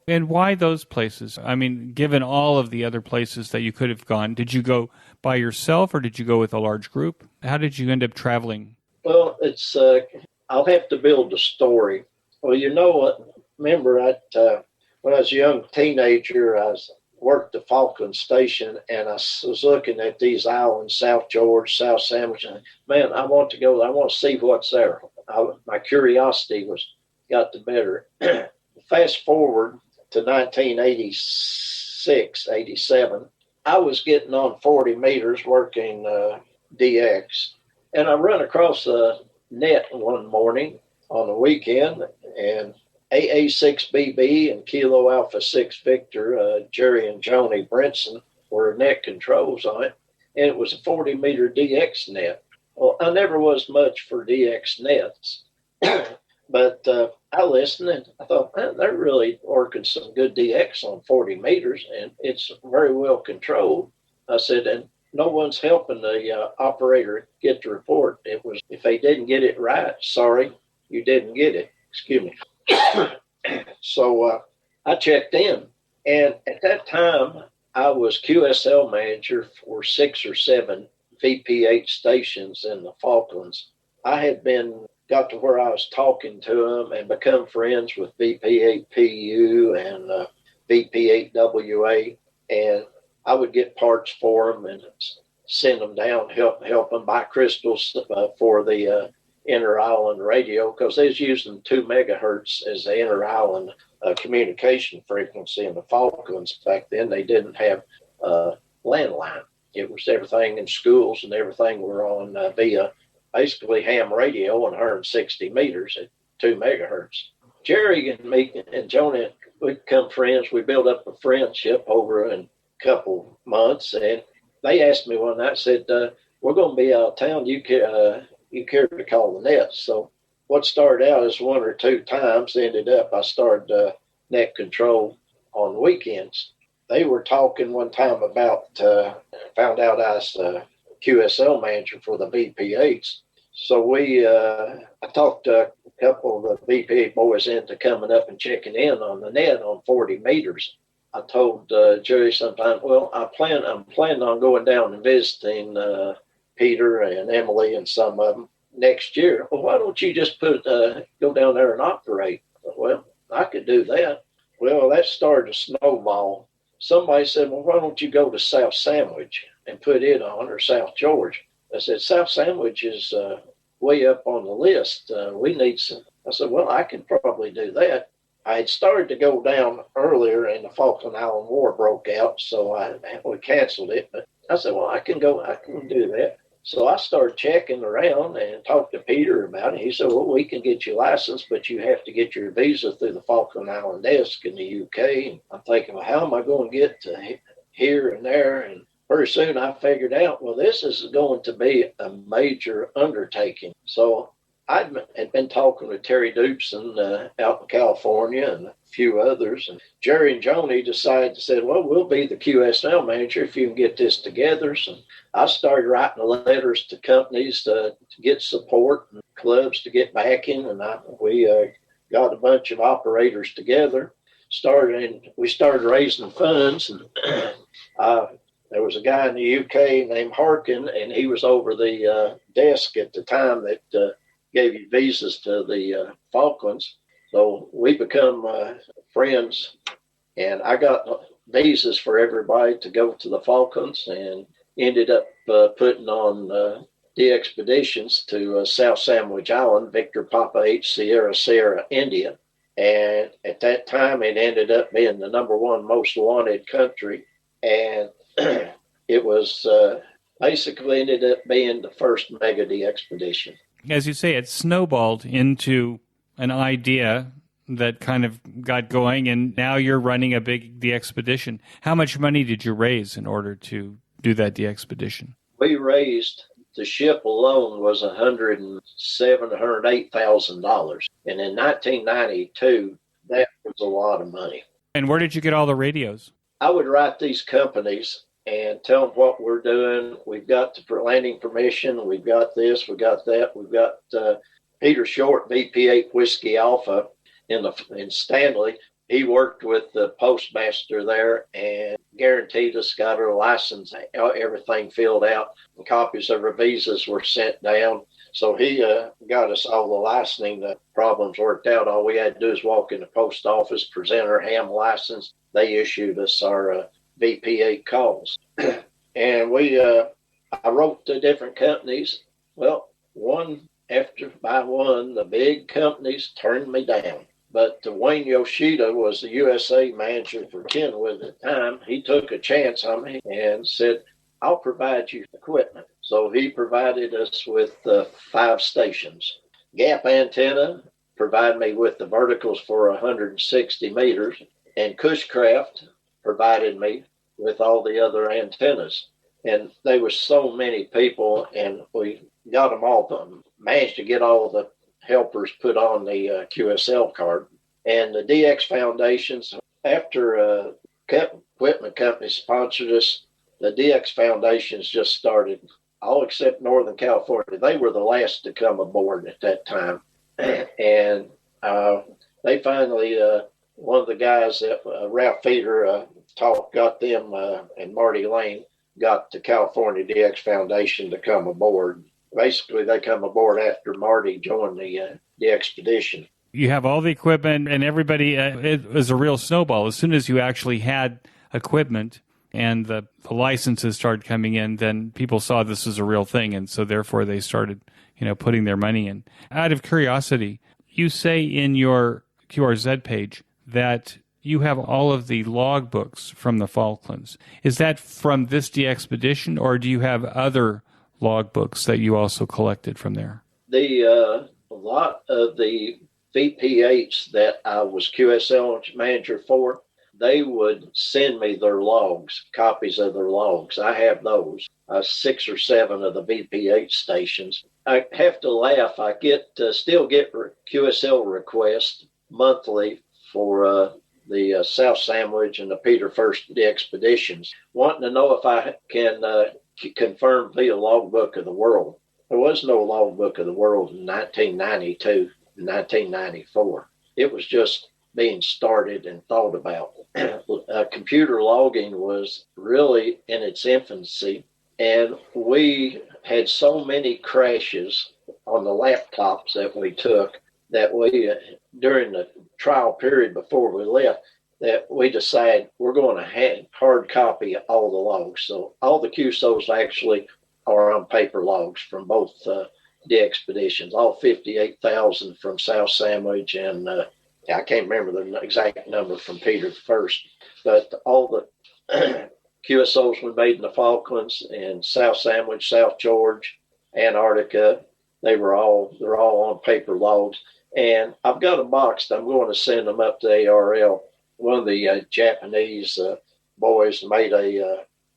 And why those places? I mean, given all of the other places that you could have gone, did you go by yourself or did you go with a large group? How did you end up traveling? Well, it's I'll have to build a story. Well, you know what? Remember, when I was a young teenager, I worked the Falkland Station, and I was looking at these islands, South George, South Sandwich, and man, I want to go. I want to see what's there. My curiosity got the better. Fast forward to 1986, 87, I was getting on 40 meters working DX, and I run across the net one morning on the weekend, and AA6BB and Kilo Alpha 6 Victor, Jerry and Joni Brinson were net controls on it, and it was a 40-meter DX net. Well, I never was much for DX nets, but I listened and I thought, man, they're really working some good DX on 40 meters, and it's very well controlled. I said, and no one's helping the operator get the report. It was, if they didn't get it right, sorry, you didn't get it. Excuse me. So I checked in, and at that time I was QSL manager for 6 or 7 VP8 stations in the Falklands. I had got to where I was talking to them and become friends with VP8PU and VP8WA, and I would get parts for them and send them down, help them buy crystals for the inter-island radio, because they was using 2 megahertz as the inter-island communication frequency in the Falklands. Back then they didn't have landline. It was everything in schools and everything were on via basically ham radio on 160 meters at 2 megahertz. Jerry and me and Joni, we become friends. We built up a friendship over a couple months, and they asked me one night, said, we're going to be out of town. You care to call the nets? So what started out as 1 or 2 times ended up I started net control on the weekends. They were talking one time about, found out I was QSL manager for the VP8s. So I talked a couple of the VP8 boys into coming up and checking in on the net on 40 meters. I told Jerry sometime, well, I'm planning on going down and visiting Peter and Emily and some of them next year. Well, why don't you just go down there and operate? Well, I could do that. Well, that started a snowball. Somebody said, well, why don't you go to South Sandwich and put it on, or South George? I said, South Sandwich is way up on the list. We need some. I said, well, I can probably do that. I had started to go down earlier and the Falkland Island War broke out, so we canceled it. But I said, well, I can do that. So I started checking around and talked to Peter about it. He said, well, we can get you licensed, but you have to get your visa through the Falkland Island desk in the UK. I'm thinking, well, how am I going to get to here and there? And pretty soon I figured out, well, this is going to be a major undertaking. So I had been talking with Terry Doopson out in California and a few others. And Jerry and Joni decided to say, well, we'll be the QSL manager if you can get this together. So I started writing letters to companies to get support and clubs to get backing. And we got a bunch of operators together. We started raising funds. And there was a guy in the UK named Harkin, and he was over the desk at the time that gave you visas to the Falklands. So we become friends, and I got visas for everybody to go to the Falklands, and ended up putting on DXpeditions to South Sandwich Island, Victor Papa 8 Sierra Sierra, India. And at that time, it ended up being the number one most wanted country. And it was basically ended up being the first mega DXpedition. As you say, it snowballed into an idea that kind of got going, and now you're running a big DXpedition. How much money did you raise in order to do that DXpedition? We raised, the ship alone was $108,000. And in 1992, that was a lot of money. And where did you get all the radios? I would write these companies and tell them what we're doing. We've got the landing permission. We've got this. We've got that. We've got Peter Short, VP8 Whiskey Alpha in Stanley. He worked with the postmaster there and guaranteed us, got our license, everything filled out. And copies of our visas were sent down. So he got us all the licensing problems worked out. All we had to do is walk in the post office, present our ham license. They issued us our VP8 calls. And I wrote to different companies. Well, one after by one, the big companies turned me down. But Wayne Yoshida was the USA manager for Kenwood at the time. He took a chance on me and said, I'll provide you equipment. So he provided us with 5 stations. Gap Antenna provided me with the verticals for 160 meters, and Cushcraft provided me with all the other antennas. And there were so many people, and we got them all, managed to get all the helpers put on the QSL card. And the DX Foundations, after equipment companies sponsored us, the DX Foundations just started, all except Northern California. They were the last to come aboard at that time. And they finally, one of the guys that Ralph Feeder got them, and Marty Lane got the California DX Foundation to come aboard. Basically, they come aboard after Marty joined the DXpedition. You have all the equipment, and everybody, it was a real snowball. As soon as you actually had equipment and the licenses started coming in, then people saw this as a real thing, and so therefore they started, putting their money in. Out of curiosity, you say in your QRZ page that you have all of the logbooks from the Falklands. Is that from this DXpedition, or do you have other logbooks that you also collected from there? A lot of the VP8s that I was QSL manager for, they would send me their logs, copies of their logs. I have those, 6 or 7 of the VP8 stations. I have to laugh. I still get QSL requests monthly for the South Sandwich and the Peter First DXpeditions, wanting to know if I can confirm via Logbook of the World. There was no Logbook of the World in 1992 and 1994. It was just being started and thought about. Computer logging was really in its infancy, and we had so many crashes on the laptops that we took that we, during the trial period before we left, that we decided we're going to hard copy all the logs. So all the QSOs actually are on paper logs from both DXpeditions, all 58,000 from South Sandwich, and I can't remember the exact number from Peter First, but all the QSOs were made in the Falklands and South Sandwich, South George, Antarctica. They're all on paper logs. And I've got a box that I'm going to send them up to ARL. One of the Japanese boys made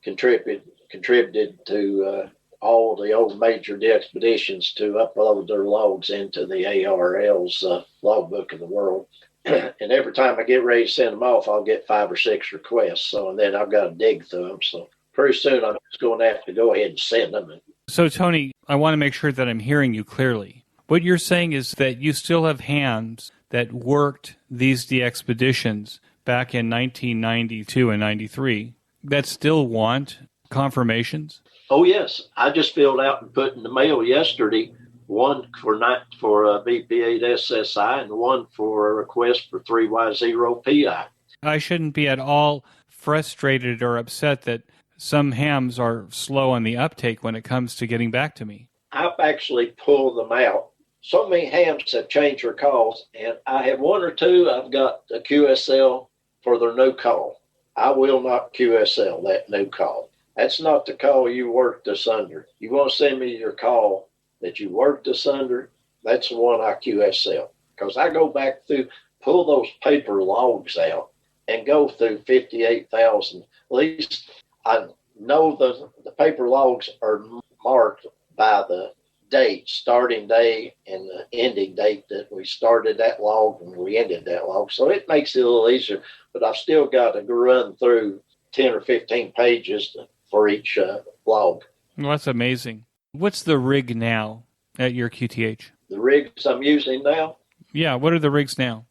contributed to all the old major DXpeditions to upload their logs into the ARL's logbook of the world. And every time I get ready to send them off, I'll get 5 or 6 requests. So, and then I've got to dig through them. So pretty soon I'm just going to have to go ahead and send them. So, Tony, I want to make sure that I'm hearing you clearly. What you're saying is that you still have hands that worked these DXpeditions back in 1992 and 93 that still want confirmations? Oh, yes. I just filled out and put in the mail yesterday one for BP8 SSI and one for a request for 3Y0 PI. I shouldn't be at all frustrated or upset that some hams are slow on the uptake when it comes to getting back to me. I've actually pulled them out. So many hams have changed their calls, and I have one or two I've got a QSL for their new call. I will not QSL that new call. That's not the call you worked us under. You want to send me your call that you worked us under, that's the one I QSL. Because I go back through, pull those paper logs out and go through 58,000. At least I know the paper logs are marked by the date, starting day and the ending date that we started that log and we ended that log. So it makes it a little easier, but I've still got to run through 10 or 15 pages for each log. Well, that's amazing. What's the rig now at your QTH? The rigs I'm using now? Yeah, what are the rigs now?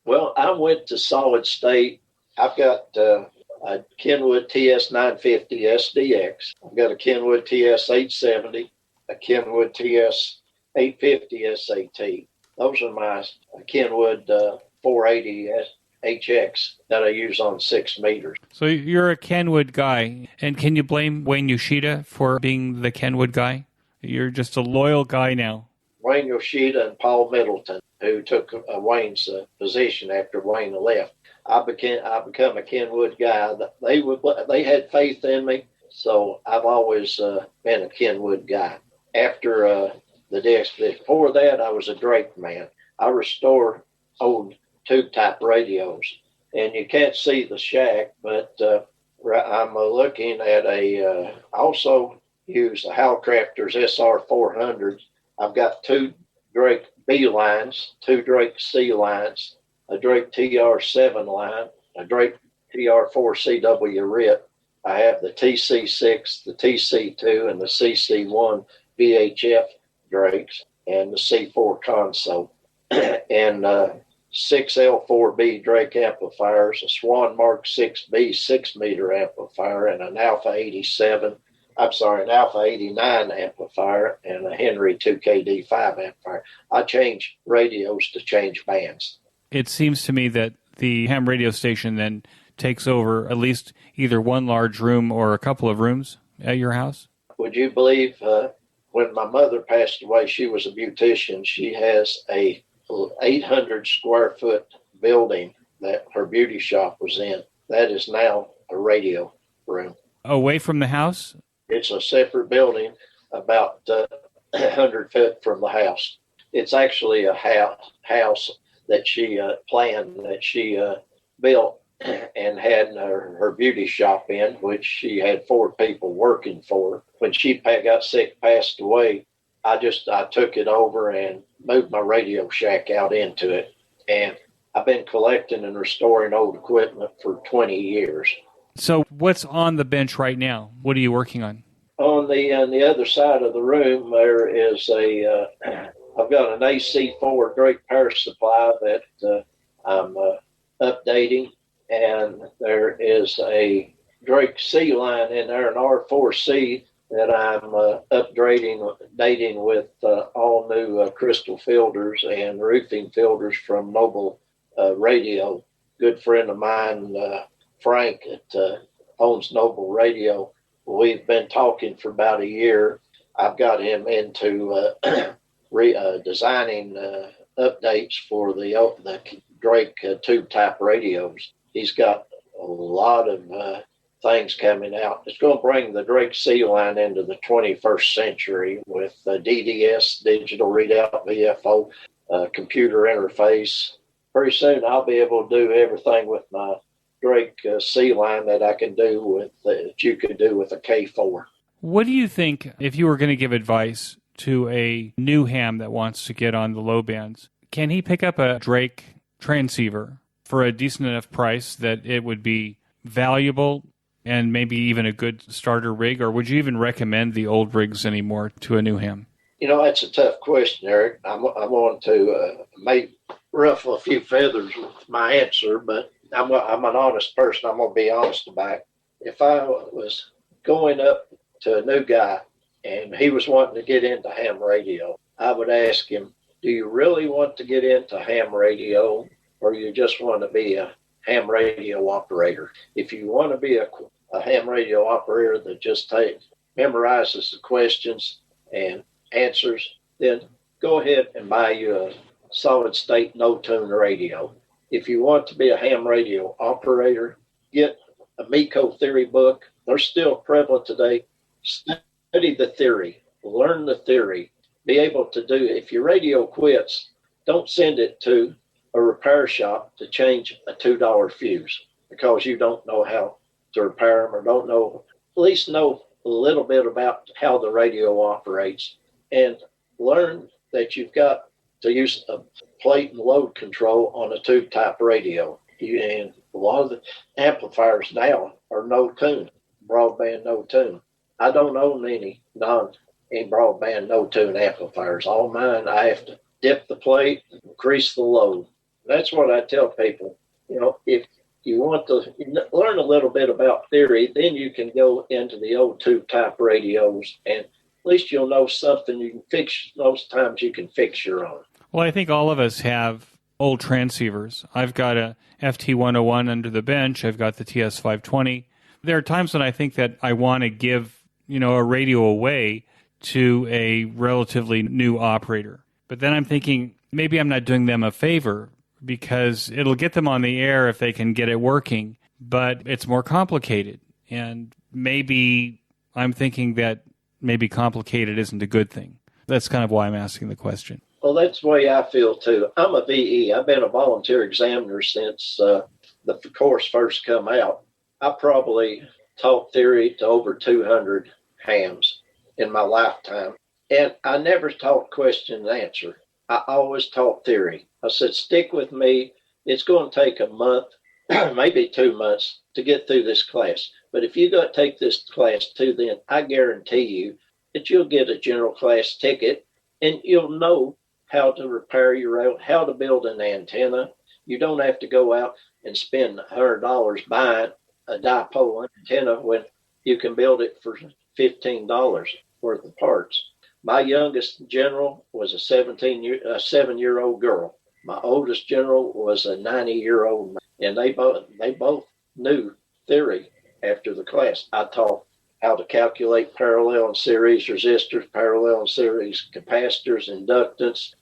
Well, I went to solid state. I've got a Kenwood TS950 SDX. I've got a Kenwood TS870, a Kenwood TS850 SAT. Those are my Kenwood 480 HX that I use on 6 meters. So you're a Kenwood guy, and can you blame Wayne Yoshida for being the Kenwood guy? You're just a loyal guy now. Wayne Yoshida and Paul Middleton, who took Wayne's position after Wayne left. I become a Kenwood guy. They had faith in me, so I've always been a Kenwood guy. After the DXpedition, before that, I was a Drake man. I restore old tube-type radios, and you can't see the shack, but I'm looking at also use the Howcrafters SR400s. I've got 2 Drake B lines, 2 Drake C lines, a Drake TR7 line, a Drake TR4CW RIT. I have the TC6, the TC2, and the CC1 VHF Drakes, and the C4 console, and 6 L4B Drake amplifiers, a Swan Mark 6B 6-meter amplifier, and an Alpha 89 amplifier, and a Henry 2KD5 amplifier. I change radios to change bands. It seems to me that the ham radio station then takes over at least either one large room or a couple of rooms at your house. Would you believe when my mother passed away, she was a beautician. She has a 800 square foot building that her beauty shop was in. That is now a radio room. Away from the house? It's a separate building about 100 feet from the house. It's actually a house that she planned, that she built and had her beauty shop in, which she had 4 people working for her. When she got sick, passed away, I took it over and moved my Radio Shack out into it. And I've been collecting and restoring old equipment for 20 years. So what's on the bench right now? What are you working on? On the other side of the room, there is I've got an AC4 Drake power supply that I'm updating. And there is a Drake C line in there, an R4C, that I'm dating with all new crystal filters and roofing filters from Noble Radio. Good friend of mine, Frank, that owns Noble Radio. We've been talking for about a year. I've got him into designing updates for the Drake tube type radios. He's got a lot of things coming out. It's going to bring the Drake C line into the 21st century with DDS, digital readout, VFO, computer interface. Pretty soon I'll be able to do everything with my Drake C line that I can do with that you could do with a K4. What do you think, if you were going to give advice to a new ham that wants to get on the low bands, can he pick up a Drake transceiver for a decent enough price that it would be valuable and maybe even a good starter rig, or would you even recommend the old rigs anymore to a new ham? That's a tough question, Eric. I'm going to may ruffle a few feathers with my answer, but I'm an honest person. I'm going to be honest about it. If I was going up to a new guy and he was wanting to get into ham radio, I would ask him, do you really want to get into ham radio, or you just want to be a ham radio operator? If you want to be a ham radio operator that just memorizes the questions and answers, then go ahead and buy you a solid state no tune radio. If you want to be a ham radio operator, get a MECO theory book. They're still prevalent today. Study the theory, learn the theory, be able to do, if your radio quits, don't send it to a repair shop to change a $2 fuse because you don't know how to repair them, or don't know, at least know a little bit about how the radio operates, and learn that you've got to use a plate and load control on a tube type radio. And a lot of the amplifiers now are no tune, broadband no tune. I don't own any broadband no tune amplifiers. All mine, I have to dip the plate, increase the load. That's what I tell people. If you want to learn a little bit about theory, then you can go into the old tube type radios, and at least you'll know something you can fix. Most times you can fix your own. Well, I think all of us have old transceivers. I've got a FT101 under the bench. I've got the TS520. There are times when I think that I want to give, a radio away to a relatively new operator. But then I'm thinking maybe I'm not doing them a favor, because it'll get them on the air if they can get it working, but it's more complicated. And maybe I'm thinking that maybe complicated isn't a good thing. That's kind of why I'm asking the question. Well, that's the way I feel too. I'm a VE. I've been a volunteer examiner since the course first come out. I probably taught theory to over 200 hams in my lifetime. And I never taught question and answer. I always taught theory. I said, stick with me. It's going to take a month, maybe 2 months to get through this class. But if you go take this class too, then I guarantee you that you'll get a general class ticket, and you'll know how to repair your radio, how to build an antenna. You don't have to go out and spend $100 buying a dipole antenna when you can build it for $15 worth of parts. My youngest general was a 7-year-old girl. My oldest general was a 90-year-old man, and they both knew theory after the class. I taught how to calculate parallel and series resistors, parallel and series capacitors, inductance.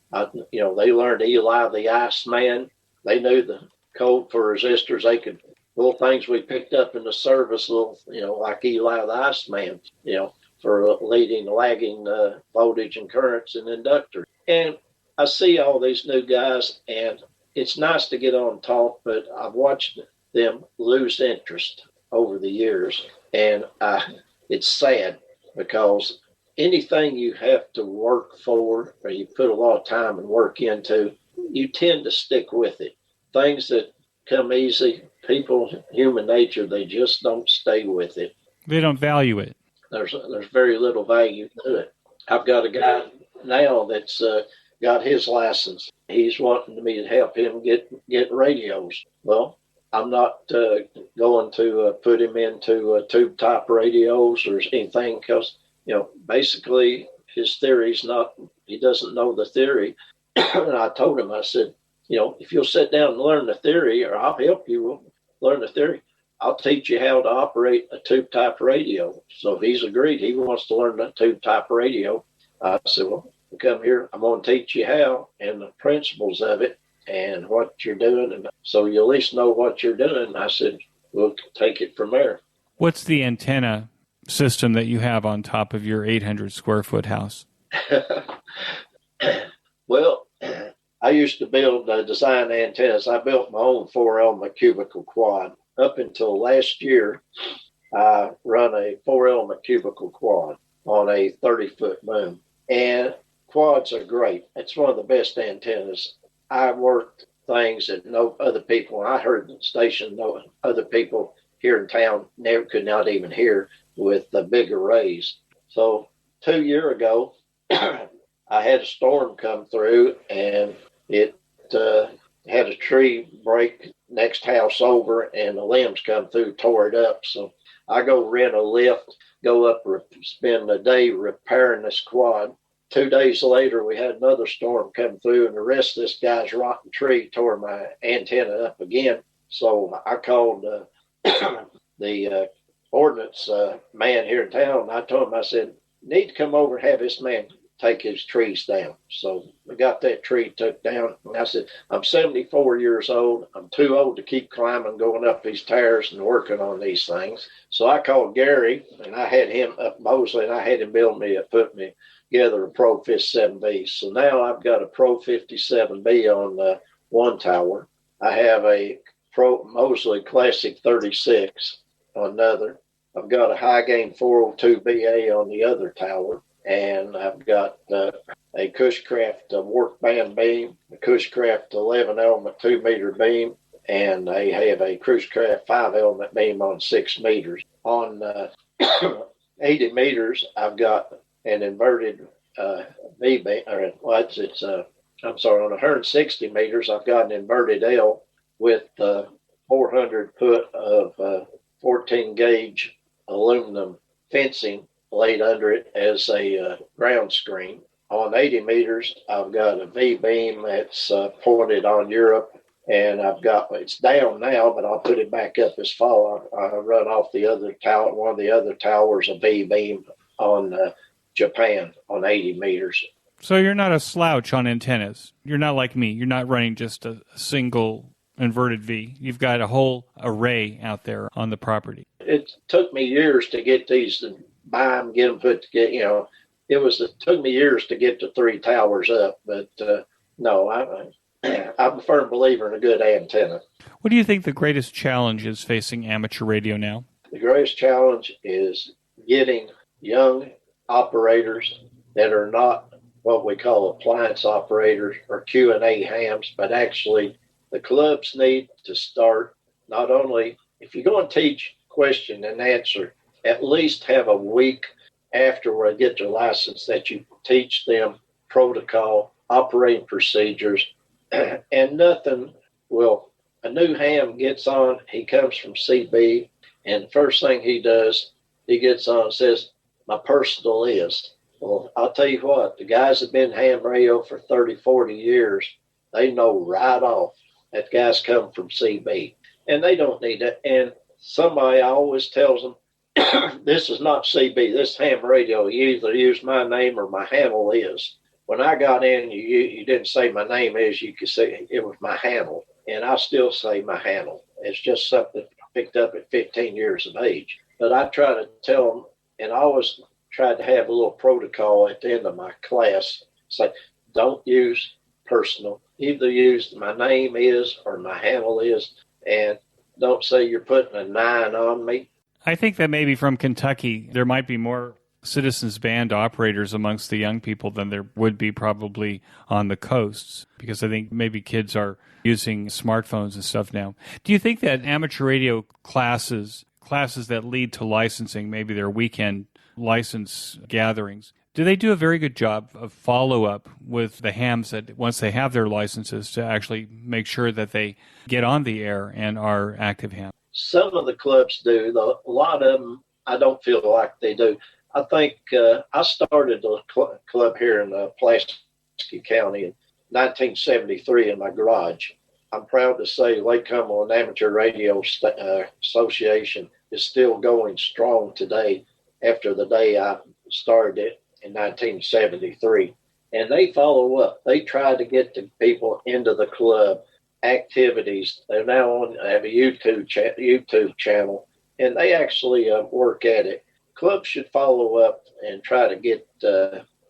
They learned Eli the Iceman. They knew the code for resistors. They could, little things we picked up in the service, like Eli the Iceman, for leading, lagging voltage and currents and inductors. And I see all these new guys, and it's nice to get on and talk, but I've watched them lose interest over the years. And it's sad, because anything you have to work for, or you put a lot of time and work into, you tend to stick with it. Things that come easy, people, human nature, they just don't stay with it. They don't value it. There's very little value to it. I've got a guy now that's got his license. He's wanting me to help him get radios. Well, I'm not going to put him into tube type radios or anything, because basically his theory's not. He doesn't know the theory. And I told him, I said, if you'll sit down and learn the theory, or I'll help you learn the theory, I'll teach you how to operate a tube type radio. So if he's agreed, he wants to learn a tube type radio. I said, well, come here. I'm going to teach you how and the principles of it and what you're doing. And so you at least know what you're doing. I said, we'll take it from there. What's the antenna system that you have on top of your 800 square foot house? Well, I used to design antennas. I built my own 4-element cubicle quad. Up until last year, I run a 4-element cubicle quad on a 30-foot boom. And quads are great. It's one of the best antennas. I worked things that no other people, when I heard the station, no other people here in town never could not even hear with the big arrays. So 2 years ago, I had a storm come through, and it had a tree break next house over, and the limbs come through, tore it up. So I go rent a lift, go up, spend a day repairing this quad. 2 days later, we had another storm come through, and the rest of this guy's rotten tree tore my antenna up again. So I called the ordnance man here in town, and I told him, I said, need to come over and have this man take his trees down. So we got that tree took down. And I said, I'm 74 years old. I'm too old to keep climbing, going up these towers and working on these things. So I called Gary, and I had him up Mosley, and I had him put me together a Pro 57B. So now I've got a Pro 57B on one tower. I have a Pro Mosley Classic 36 on another. I've got a high gain 402BA on the other tower. And I've got a Cushcraft work band beam, a Cushcraft 11-element 2-meter beam, and I have a Cushcraft 5-element beam on 6 meters. On 80 meters, I've got an inverted V-beam, on 160 meters, I've got an inverted L with 400 foot of 14 gauge aluminum fencing laid under it as a ground screen. On 80 meters, I've got a V-beam that's pointed on Europe, and it's down now, but I'll put it back up this fall. I run off the other tower, one of the other towers, a V-beam on Japan on 80 meters. So you're not a slouch on antennas. You're not like me. You're not running just a single inverted V. You've got a whole array out there on the property. It took me years to get these buy them, get them put together. It took me years to get the 3 towers up, but no, I'm a firm believer in a good antenna. What do you think the greatest challenge is facing amateur radio now? The greatest challenge is getting young operators that are not what we call appliance operators or Q&A hams, but actually the clubs need to start not only, if you're going to teach question and answer, at least have a week after they get their license that you teach them protocol, operating procedures, and nothing will. A new ham gets on, he comes from CB, and the first thing he does, he gets on and says, my personal is. Well, I'll tell you what, the guys that have been ham radio for 30, 40 years, they know right off that guy's come from CB, and they don't need that. And somebody always tells them, this is not CB, this ham radio. You either use my name or my handle is. When I got in, you didn't say my name is, you could say it was my handle. And I still say my handle. It's just something I picked up at 15 years of age. But I try to tell them, and I always tried to have a little protocol at the end of my class. Say, don't use personal. Either use my name is or my handle is, and don't say you're putting a 9 on me. I think that maybe from Kentucky, there might be more citizens band operators amongst the young people than there would be probably on the coasts, because I think maybe kids are using smartphones and stuff now. Do you think that amateur radio classes that lead to licensing, maybe their weekend license gatherings, do they do a very good job of follow-up with the hams that once they have their licenses to actually make sure that they get on the air and are active hams? Some of the clubs do. A lot of them, I don't feel like they do. I think I started a club here in Pulaski County in 1973 in my garage. I'm proud to say Lake Cumberland Amateur Radio Association is still going strong today after the day I started it in 1973. And they follow up. They try to get the people into the club activities. They're now have a YouTube channel, and they actually work at it. Clubs should follow up and try to get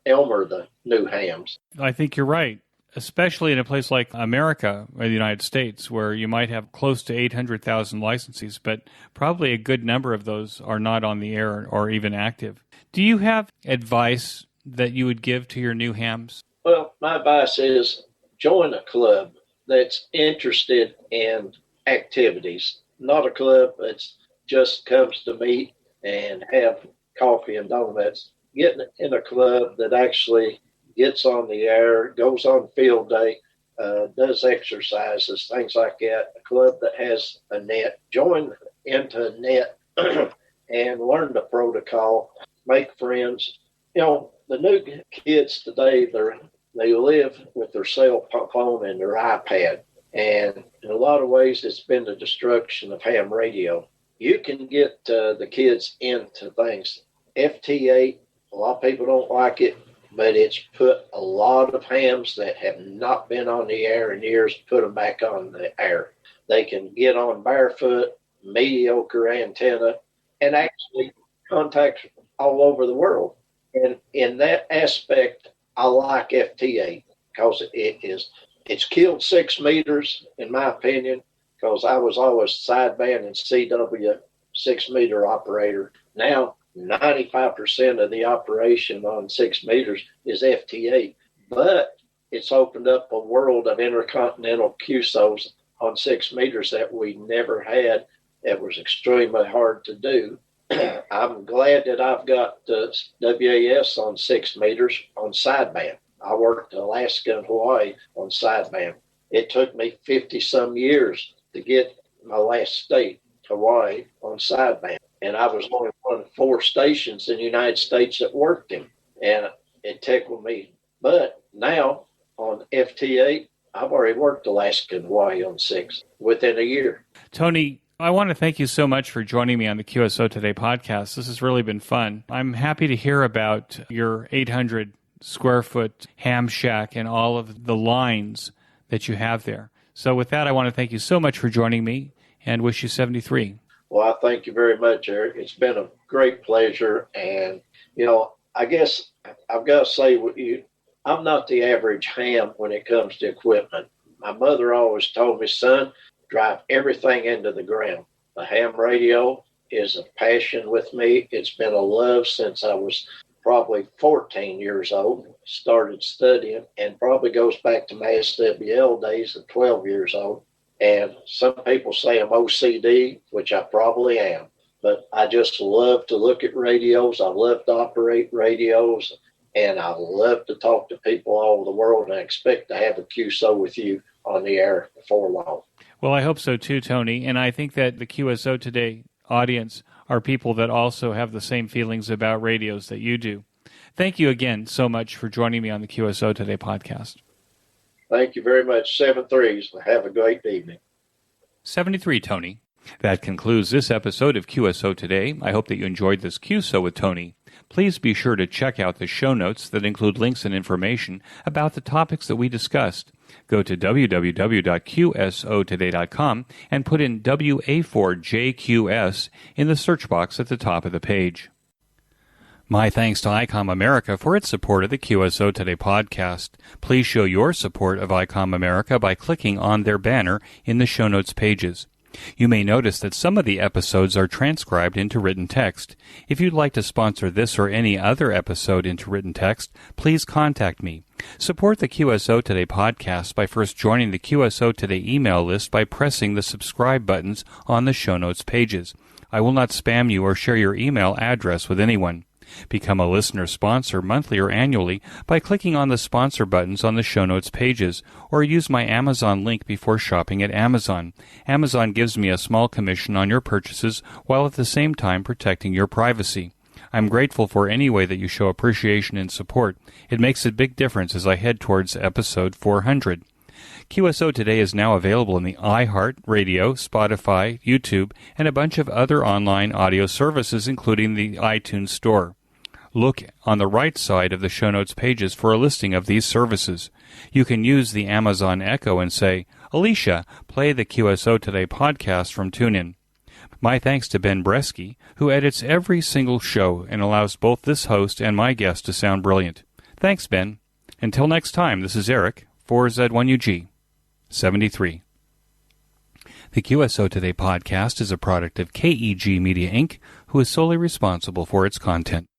Elmer the new hams. I think you're right, especially in a place like America or the United States, where you might have close to 800,000 licensees, but probably a good number of those are not on the air or even active. Do you have advice that you would give to your new hams? Well, my advice is join a club that's interested in activities, not a club that just comes to meet and have coffee and donuts. Get in a club that actually gets on the air, goes on field day, does exercises, things like that. A club that has a net. Join into a net and learn the protocol, make friends. You know, the new kids today, they live with their cell phone and their iPad. And in a lot of ways, it's been the destruction of ham radio. You can get the kids into things. FT8, a lot of people don't like it, but it's put a lot of hams that have not been on the air in years, put them back on the air. They can get on barefoot, mediocre antenna, and actually contact all over the world. And in that aspect, I like FT8 because it's killed 6 meters, in my opinion, because I was always sideband and CW 6-meter operator. Now, 95% of the operation on 6 meters is FT8, but it's opened up a world of intercontinental QSOs on 6 meters that we never had. It was extremely hard to do. I'm glad that I've got the WAS on 6 meters on sideband. I worked Alaska and Hawaii on sideband. It took me 50-some years to get my last state, Hawaii, on sideband. And I was only one of 4 stations in the United States that worked them. And it tickled me. But now on FT8, I've already worked Alaska and Hawaii on 6 within a year. Tony, I want to thank you so much for joining me on the QSO Today podcast. This has really been fun. I'm happy to hear about your 800 square foot ham shack and all of the lines that you have there. So with that, I want to thank you so much for joining me and wish you 73. Well, I thank you very much, Eric. It's been a great pleasure. And, you know, I guess I've got to say, I'm not the average ham when it comes to equipment. My mother always told me, son, drive everything into the ground. The ham radio is a passion with me. It's been a love since I was probably 14 years old, started studying, and probably goes back to my SWL days of 12 years old. And some people say I'm OCD, which I probably am, but I just love to look at radios. I love to operate radios, and I love to talk to people all over the world, and I expect to have a QSO with you on the air before long. Well, I hope so too, Tony. And I think that the QSO Today audience are people that also have the same feelings about radios that you do. Thank you again so much for joining me on the QSO Today podcast. Thank you very much, 7-3s. Have a great evening. 73, Tony. That concludes this episode of QSO Today. I hope that you enjoyed this QSO with Tony. Please be sure to check out the show notes that include links and information about the topics that we discussed. Go to www.qsotoday.com and put in WA4JQS in the search box at the top of the page. My thanks to ICOM America for its support of the QSO Today podcast. Please show your support of ICOM America by clicking on their banner in the show notes pages. You may notice that some of the episodes are transcribed into written text. If you'd like to sponsor this or any other episode into written text, please contact me. Support the QSO Today podcast by first joining the QSO Today email list by pressing the subscribe buttons on the show notes pages. I will not spam you or share your email address with anyone. Become a listener sponsor monthly or annually by clicking on the sponsor buttons on the show notes pages, or use my Amazon link before shopping at Amazon. Amazon gives me a small commission on your purchases while at the same time protecting your privacy. I'm grateful for any way that you show appreciation and support. It makes a big difference as I head towards episode 400. QSO Today is now available in the iHeart Radio, Spotify, YouTube, and a bunch of other online audio services, including the iTunes Store. Look on the right side of the show notes pages for a listing of these services. You can use the Amazon Echo and say, Alicia, play the QSO Today podcast from TuneIn. My thanks to Ben Bresky, who edits every single show and allows both this host and my guest to sound brilliant. Thanks, Ben. Until next time, this is Eric, 4Z1UG, 73. The QSO Today podcast is a product of KEG Media Inc., who is solely responsible for its content.